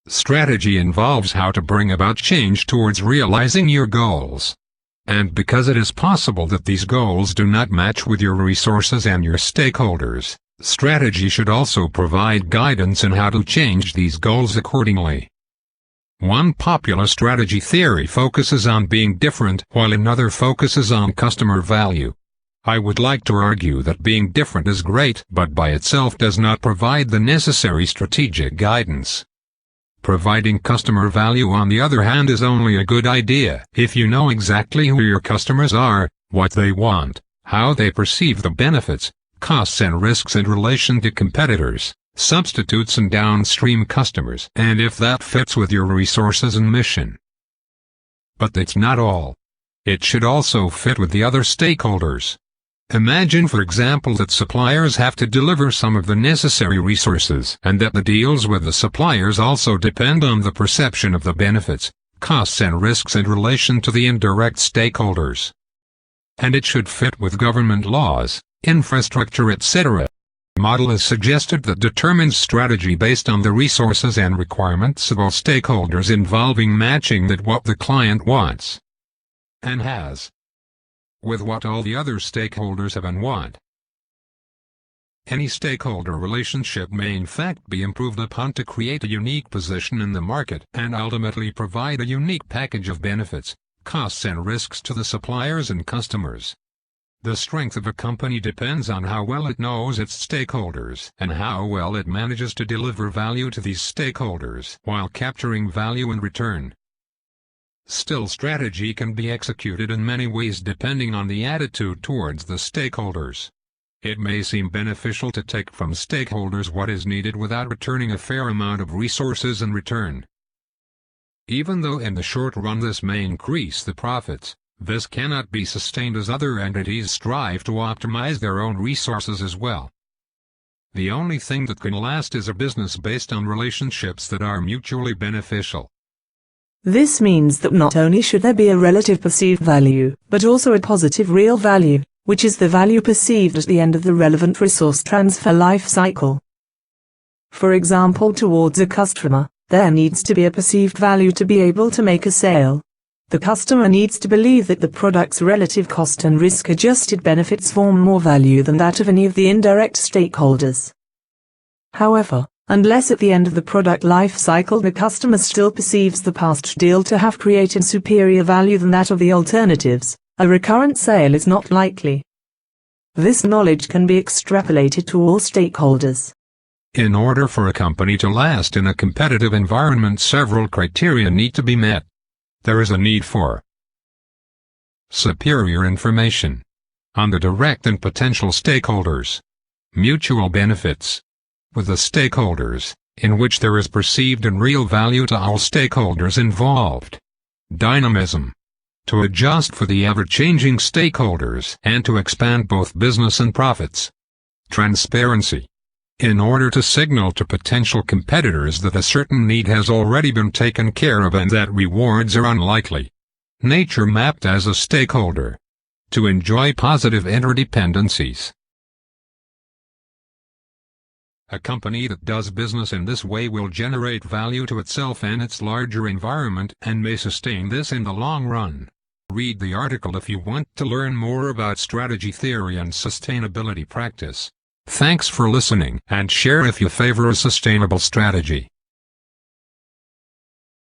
Strategy involves how to bring about change towards realizing your goals. And because it is possible that these goals do not match with your resources and your stakeholders, strategy should also provide guidance in how to change these goals accordingly. One popular strategy theory focuses on being different, while another focuses on customer value. I would like to argue that being different is great, but by itself does not provide the necessary strategic guidance. Providing customer value, on the other hand, is only a good idea if you know exactly who your customers are, what they want, how they perceive the benefits, costs and risks in relation to competitors, substitutes and downstream customers, and if that fits with your resources and mission. But that's not all. It should also fit with the other stakeholders. Imagine, for example, that suppliers have to deliver some of the necessary resources, and that the deals with the suppliers also depend on the perception of the benefits, costs and risks in relation to the indirect stakeholders. And it should fit with government laws, infrastructure, etc. Model is suggested that determines strategy based on the resources and requirements of all stakeholders, involving matching that what the client wants and has with what all the other stakeholders have and want. Any stakeholder relationship may in fact be improved upon to create a unique position in the market and ultimately provide a unique package of benefits, costs and risks to the suppliers and customers. The strength of a company depends on how well it knows its stakeholders and how well it manages to deliver value to these stakeholders while capturing value in return. Still, strategy can be executed in many ways depending on the attitude towards the stakeholders. It may seem beneficial to take from stakeholders what is needed without returning a fair amount of resources in return. Even though in the short run this may increase the profits, this cannot be sustained as other entities strive to optimize their own resources as well. The only thing that can last is a business based on relationships that are mutually beneficial. This means that not only should there be a relative perceived value, but also a positive real value, which is the value perceived at the end of the relevant resource transfer life cycle. For example, towards a customer, there needs to be a perceived value to be able to make a sale. The customer needs to believe that the product's relative cost and risk-adjusted benefits form more value than that of any of the indirect stakeholders. However, unless at the end of the product life cycle the customer still perceives the past deal to have created superior value than that of the alternatives, a recurrent sale is not likely. This knowledge can be extrapolated to all stakeholders. In order for a company to last in a competitive environment, several criteria need to be met. There is a need for superior information on the direct and potential stakeholders, mutual benefits with the stakeholders, in which there is perceived and real value to all stakeholders involved, dynamism, to adjust for the ever-changing stakeholders and to expand both business and profits, transparency, in order to signal to potential competitors that a certain need has already been taken care of and that rewards are unlikely, nature mapped as a stakeholder, to enjoy positive interdependencies. A company that does business in this way will generate value to itself and its larger environment and may sustain this in the long run. Read the article if you want to learn more about strategy theory and sustainability practice. Thanks for listening, and share if you favor a sustainable strategy.